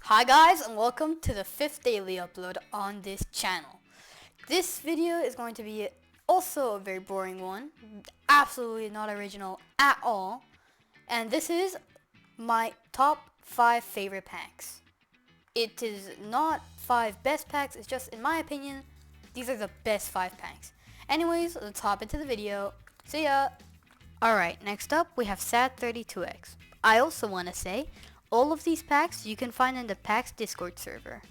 Hi guys, and welcome to the 5th daily upload on this channel. This video is going to be also a very boring one, absolutely not original at all, and this is my top 5 favorite packs. It is not 5 best packs, it's just, in my opinion, these are the best 5 packs. Anyways, let's hop into the video. See ya! Alright, next up we have Sad32X. I also want to say, all of these packs you can find in the packs Discord server,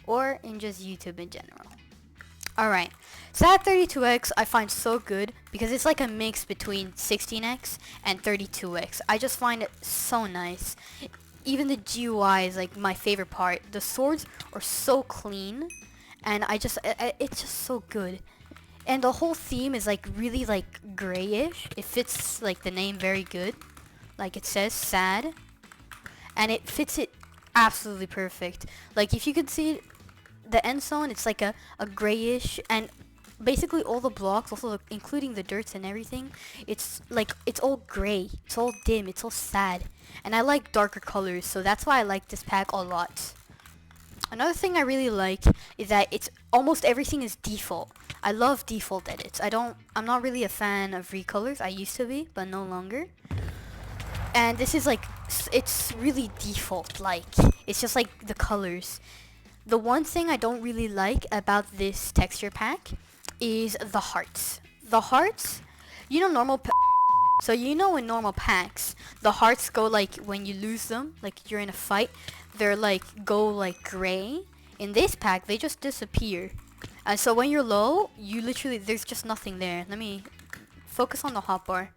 or in just YouTube in general. Alright, Sad32X I find so good because it's like a mix between 16X and 32X. I just find it so nice. Even the GUI is like my favorite part. The swords are so clean, and it's just so good. And the whole theme is like really like grayish. It fits like the name very good. Like it says sad. And it fits it absolutely perfect. Like if you could see the end zone, it's like a grayish, and basically all the blocks, also including the dirts and everything, it's like it's all gray, it's all dim, it's all sad. And I like darker colors, so that's why I like this pack a lot. Another thing I really like is that it's almost everything is default. I love default edits. I'm not really a fan of recolors. I used to be, but no longer. And this is like, it's really default, like, it's just like the colors. The one thing I don't really like about this texture pack is the hearts. The hearts, you know so you know in normal packs, the hearts go like, when you lose them, like you're in a fight, they're like, go like gray. In this pack, they just disappear. And so when you're low, you literally, there's just nothing there. Let me focus on the hotbar.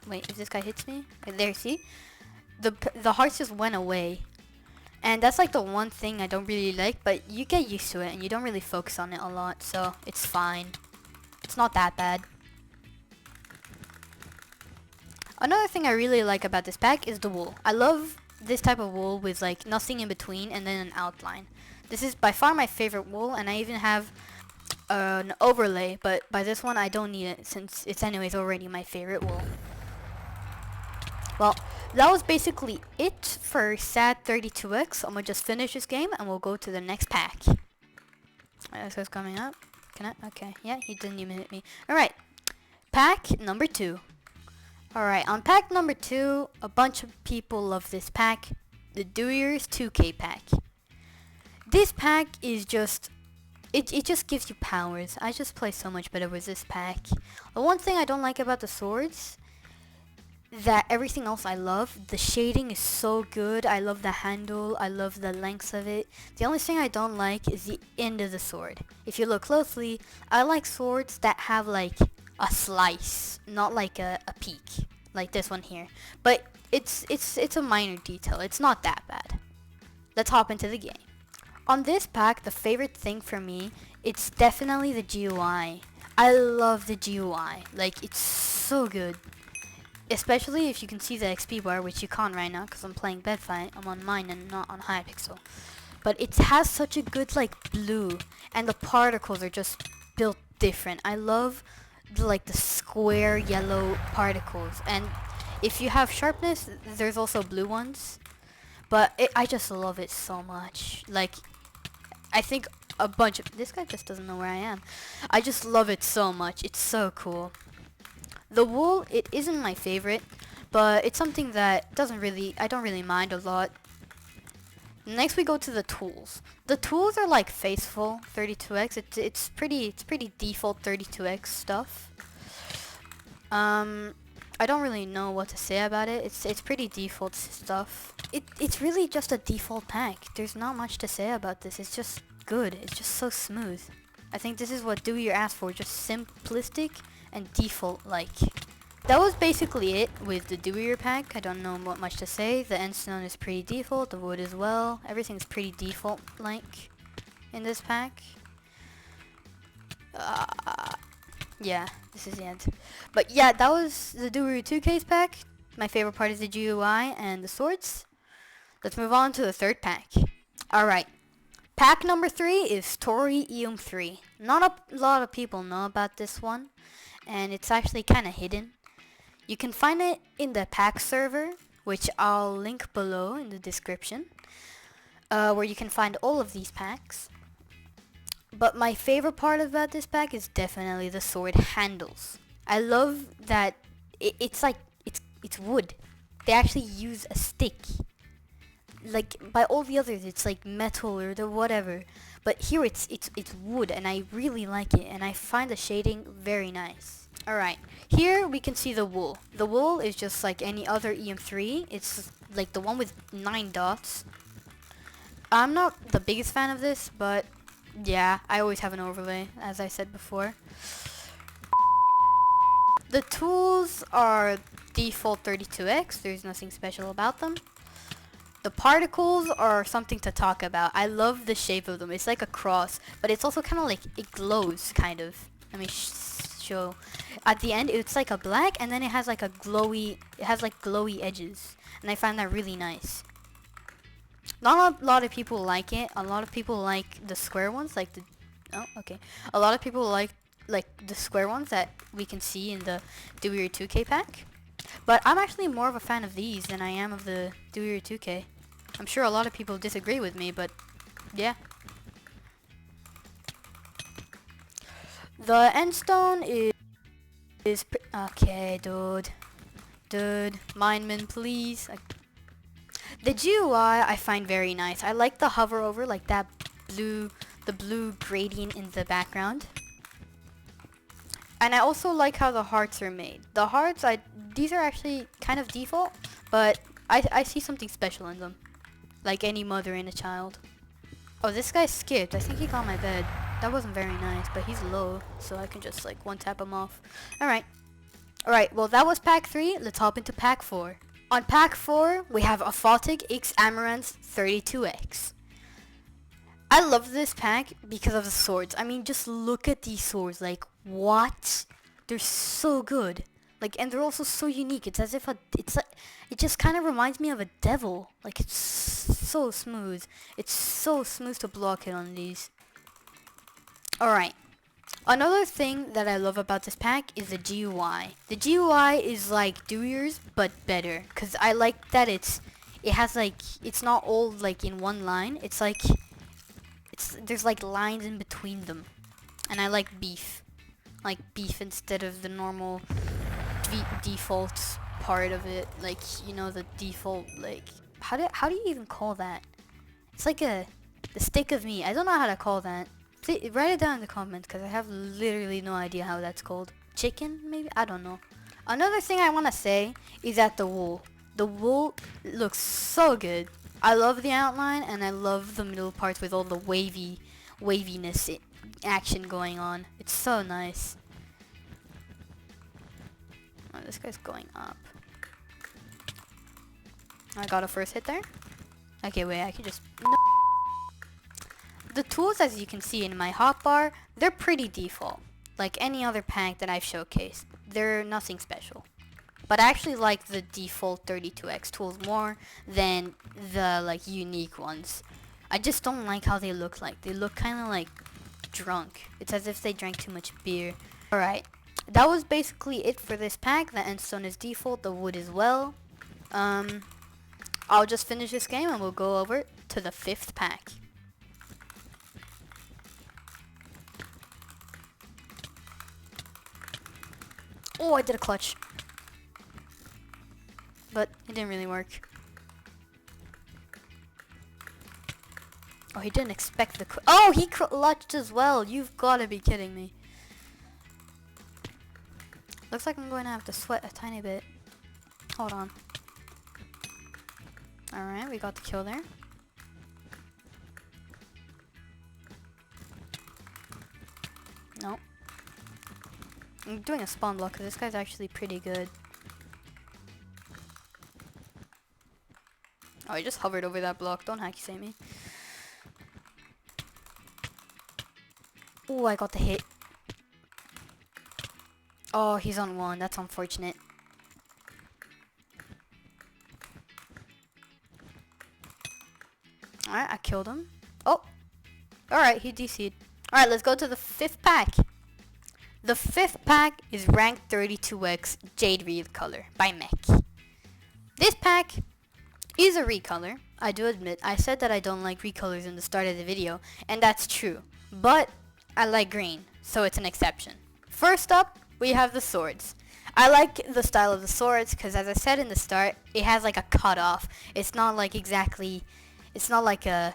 Wait, if this guy hits me, right there, see? The hearts just went away. And that's like the one thing I don't really like, but you get used to it and you don't really focus on it a lot, so it's fine. It's not that bad. Another thing I really like about this pack is the wool. I love this type of wool with like nothing in between and then an outline. This is by far my favorite wool, and I even have an overlay, but by this one I don't need it since it's anyways already my favorite wool. Well, that was basically it for Sad32X. I'm gonna just finish this game and we'll go to the next pack. This guy's coming up. Can I? Okay, yeah, he didn't even hit me. Alright, pack number 2. Alright, on pack number 2, a bunch of people love this pack. The Deweers 2K pack. This pack is just, it just gives you powers. I just play so much better with this pack. The one thing I don't like about the swords, that everything else I love. The shading is so good. I love the handle. I love the length of it. The only thing I don't like is the end of the sword. If you look closely, I like swords that have like a slice, not like a peak, like this one here. But it's a minor detail. It's not that bad. Let's hop into the game. On this pack, the favorite thing for me, it's definitely the GUI. I love the GUI. Like, it's so good. Especially if you can see the XP bar, which you can't right now because I'm playing Bedfight. I'm on mine and not on Hypixel. But it has such a good like blue, and the particles are just built different. I love the square yellow particles, and if you have sharpness, there's also blue ones. But I just love it so much. Like, I think a bunch of, this guy just doesn't know where I am. I just love it so much. It's so cool. The wool, it isn't my favorite, but it's something that I don't really mind a lot. Next we go to the tools. The tools are like faithful 32X. It's pretty default 32X stuff. I don't really know what to say about it. It's pretty default stuff. It's really just a default pack. There's not much to say about this. It's just good. It's just so smooth. I think this is what Deweer asked for, just simplistic and default like. That was basically it with the Deweer pack. I don't know what much to say. The endstone is pretty default, the wood as well. Everything's pretty default like in this pack. Yeah, this is the end. But yeah, that was the Deweer 2K's pack. My favorite part is the GUI and the swords. Let's move on to the third pack. Alright. Pack number 3 is Tory Eum3. Not a lot of people know about this one, and it's actually kind of hidden. You can find it in the pack server, which I'll link below in the description. where you can find all of these packs. But my favorite part about this pack is definitely the sword handles. I love that it's like it's wood. They actually use a stick. Like by all the others, it's like metal or the whatever. But here it's wood, and I really like it, and I find the shading very nice. Alright, here we can see the wool. The wool is just like any other Eum3. It's like the one with 9 dots. I'm not the biggest fan of this, but yeah, I always have an overlay, as I said before. The tools are default 32x. There's nothing special about them. The particles are something to talk about. I love the shape of them. It's like a cross, but it's also kind of like, it glows, kind of. Let me show. At the end, it's like a black, and then it has like a glowy, it has like glowy edges. And I find that really nice. Not a lot of people like it. A lot of people like the square ones, like the... Oh, okay. A lot of people like the square ones that we can see in the Deweer 2K pack. But I'm actually more of a fan of these than I am of the Deweer 2K. I'm sure a lot of people disagree with me, but yeah. The end stone is okay, dude. Mineman, please. The GUI I find very nice. I like the hover over, like that blue, the blue gradient in the background. And I also like how the hearts are made. The hearts, these are actually kind of default, but I see something special in them. Like any mother and a child. Oh, this guy skipped. I think he got my bed. That wasn't very nice, but he's low, so I can just like one tap him off. Alright. Alright, well that was pack 3. Let's hop into pack 4. On pack 4, we have Aphotic X Amaranths 32x. I love this pack because of the swords. I mean, just look at these swords. Like, what? They're so good. Like, and they're also so unique. It's as if it just kind of reminds me of a devil. Like, it's so smooth. It's so smooth to block it on these. Alright. Another thing that I love about this pack is the GUI. The GUI is like Dewier's, but better. Because I like that it has like, it's not all like in one line. It's like, there's like lines in between them. And I like beef. Like beef instead of the normal default part of it. Like, you know, the default, like, how do you even call that? It's like the stick of meat. I don't know how to call that. Write it down in the comments, because I have literally no idea how that's called. Chicken, maybe? I don't know. Another thing I want to say is that the wool. The wool looks so good. I love the outline, and I love the middle parts with all the waviness action going on. It's so nice. Oh, this guy's going up. I got a first hit there. Okay, wait, I can just... No. The tools, as you can see in my hotbar, they're pretty default. Like any other pack that I've showcased. They're nothing special. But I actually like the default 32x tools more than the like unique ones. I just don't like how they look like. They look kind of like drunk. It's as if they drank too much beer. Alright, that was basically it for this pack. The endstone is default, the wood as well. I'll just finish this game and we'll go over to the 5th pack. Oh, I did a clutch. But it didn't really work. Oh, he didn't expect the... Oh, he clutched as well. You've got to be kidding me. Looks like I'm going to have to sweat a tiny bit. Hold on. Alright, we got the kill there. Nope. I'm doing a spawn block because this guy's actually pretty good. Oh, he just hovered over that block. Don't hacky say me. Oh, I got the hit. Oh, he's on 1. That's unfortunate. Alright, I killed him. Oh! Alright, he DC'd. Alright, let's go to the 5th pack. The 5th pack is ranked 32x Jade Recolor by Mech. This pack is a recolor. I do admit, I said that I don't like recolors in the start of the video, and that's true. But I like green, so it's an exception. First up, we have the swords. I like the style of the swords because, as I said in the start, it has like a cutoff. It's not like it's not like a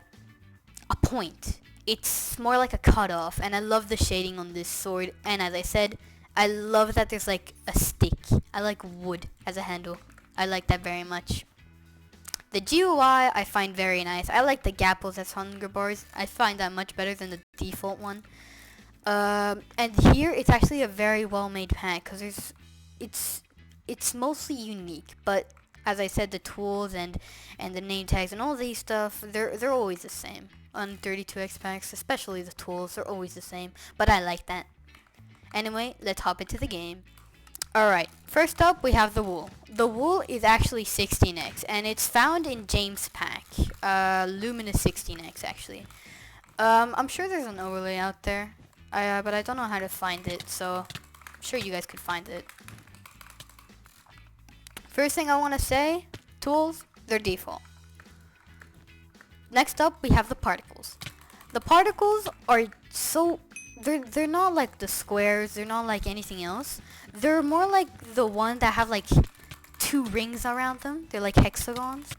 point. It's more like a cutoff, and I love the shading on this sword. And as I said, I love that there's like a stick. I like wood as a handle. I like that very much. The GUI I find very nice. I like the gapples as hunger bars. I find that much better than the default one. And here it's actually a very well made pack because it's mostly unique. But as I said, the tools and the name tags and all these stuff, they're always the same on 32x packs, especially the tools. They're always the same. But I like that. Anyway, let's hop into the game. Alright, first up we have the wool. The wool is actually 16x, and it's found in James' pack. Luminous 16x actually. I'm sure there's an overlay out there, but I don't know how to find it, so I'm sure you guys could find it. First thing I want to say, tools, they're default. Next up we have the particles. The particles are so... They're not like the squares, they're not like anything else. They're more like the one that have like 2 rings around them. They're like hexagons.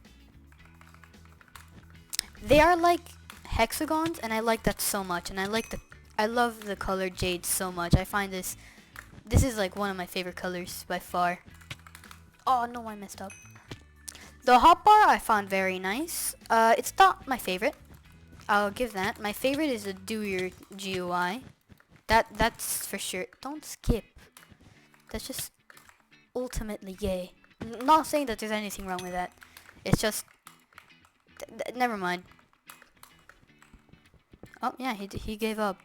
They are like hexagons, and I like that so much. And I love the color jade so much. I find this is like one of my favorite colors by far. Oh no, I messed up. The hotbar I found very nice. It's not my favorite. I'll give that. My favorite is the Deweer GUI. That's for sure. Don't skip. That's just ultimately gay. Not saying that there's anything wrong with that. It's just... never mind. Oh, yeah, he gave up.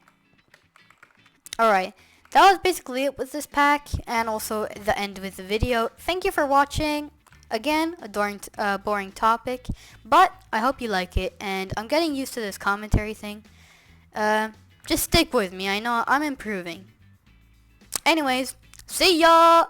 Alright. That was basically it with this pack, and also the end with the video. Thank you for watching. Again, a boring topic, but I hope you like it, and I'm getting used to this commentary thing. Just stick with me, I know I'm improving. Anyways, see ya!